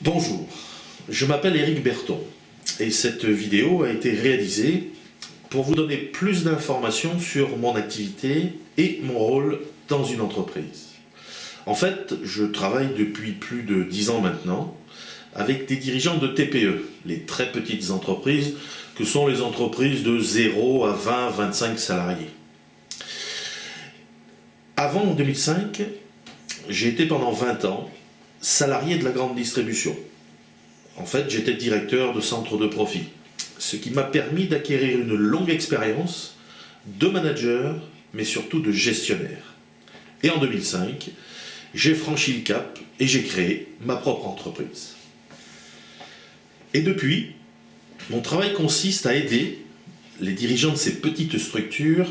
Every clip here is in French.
Bonjour, je m'appelle Éric Berton et cette vidéo a été réalisée pour vous donner plus d'informations sur mon activité et mon rôle dans une entreprise. En fait, je travaille depuis plus de 10 ans maintenant avec des dirigeants de TPE, les très petites entreprises que sont les entreprises de 0 à 20-25 salariés. Avant, en 2005, j'ai été pendant 20 ans salarié de la grande distribution. En fait, j'étais directeur de centre de profit, ce qui m'a permis d'acquérir une longue expérience de manager, mais surtout de gestionnaire. Et en 2005, j'ai franchi le cap et j'ai créé ma propre entreprise. Et depuis, mon travail consiste à aider les dirigeants de ces petites structures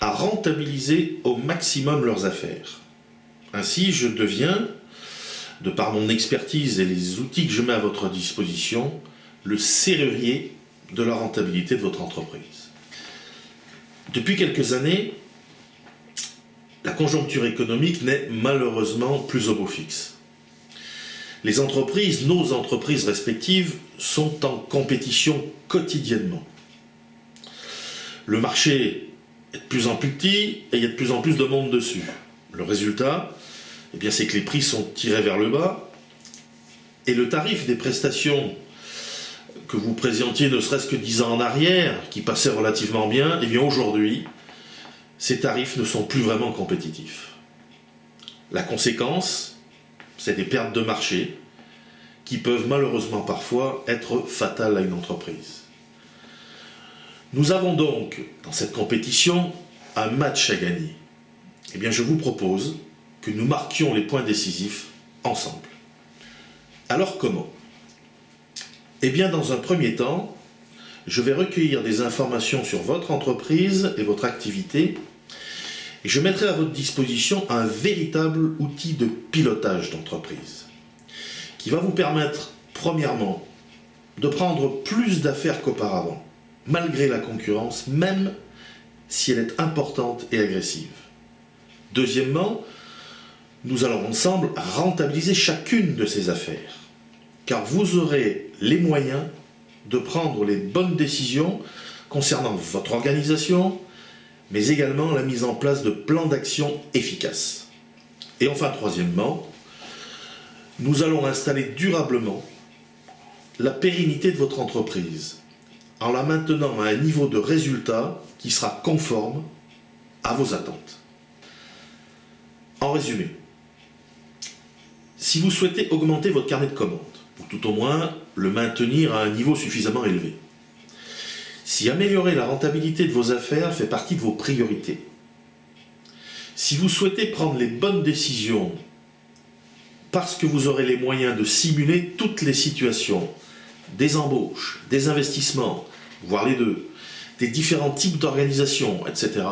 à rentabiliser au maximum leurs affaires. Ainsi, je deviens, de par mon expertise et les outils que je mets à votre disposition, le serrurier de la rentabilité de votre entreprise. Depuis quelques années, la conjoncture économique n'est malheureusement plus au beau fixe. Les entreprises, nos entreprises respectives, sont en compétition quotidiennement. Le marché est de plus en plus petit et il y a de plus en plus de monde dessus. Le résultat, c'est que les prix sont tirés vers le bas et le tarif des prestations que vous présentiez ne serait-ce que 10 ans en arrière, qui passaient relativement bien, aujourd'hui, ces tarifs ne sont plus vraiment compétitifs. La conséquence, c'est des pertes de marché qui peuvent malheureusement parfois être fatales à une entreprise. Nous avons donc, dans cette compétition, un match à gagner. Je vous propose que nous marquions les points décisifs ensemble. Alors comment ? Dans un premier temps, je vais recueillir des informations sur votre entreprise et votre activité et je mettrai à votre disposition un véritable outil de pilotage d'entreprise qui va vous permettre, premièrement, de prendre plus d'affaires qu'auparavant, malgré la concurrence, même si elle est importante et agressive. Deuxièmement, nous allons ensemble rentabiliser chacune de ces affaires, car vous aurez les moyens de prendre les bonnes décisions concernant votre organisation, mais également la mise en place de plans d'action efficaces. Et enfin, troisièmement, nous allons installer durablement la pérennité de votre entreprise, en la maintenant à un niveau de résultat qui sera conforme à vos attentes. En résumé, si vous souhaitez augmenter votre carnet de commandes, ou tout au moins le maintenir à un niveau suffisamment élevé, si améliorer la rentabilité de vos affaires fait partie de vos priorités, si vous souhaitez prendre les bonnes décisions parce que vous aurez les moyens de simuler toutes les situations, des embauches, des investissements, voire les deux, des différents types d'organisations, etc.,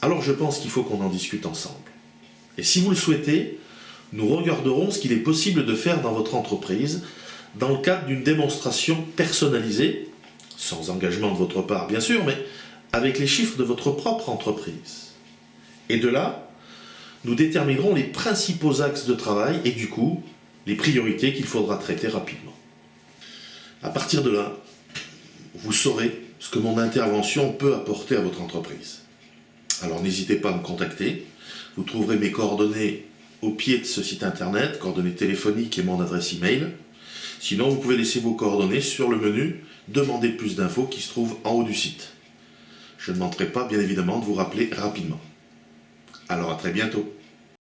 alors je pense qu'il faut qu'on en discute ensemble. Et si vous le souhaitez, nous regarderons ce qu'il est possible de faire dans votre entreprise dans le cadre d'une démonstration personnalisée, sans engagement de votre part bien sûr, mais avec les chiffres de votre propre entreprise. Et de là, nous déterminerons les principaux axes de travail et du coup, les priorités qu'il faudra traiter rapidement. À partir de là, vous saurez ce que mon intervention peut apporter à votre entreprise. Alors n'hésitez pas à me contacter, vous trouverez mes coordonnées au pied de ce site internet, coordonnées téléphoniques et mon adresse email. Sinon, vous pouvez laisser vos coordonnées sur le menu « Demandez plus d'infos » qui se trouve en haut du site. Je ne manquerai pas, bien évidemment, de vous rappeler rapidement. Alors à très bientôt.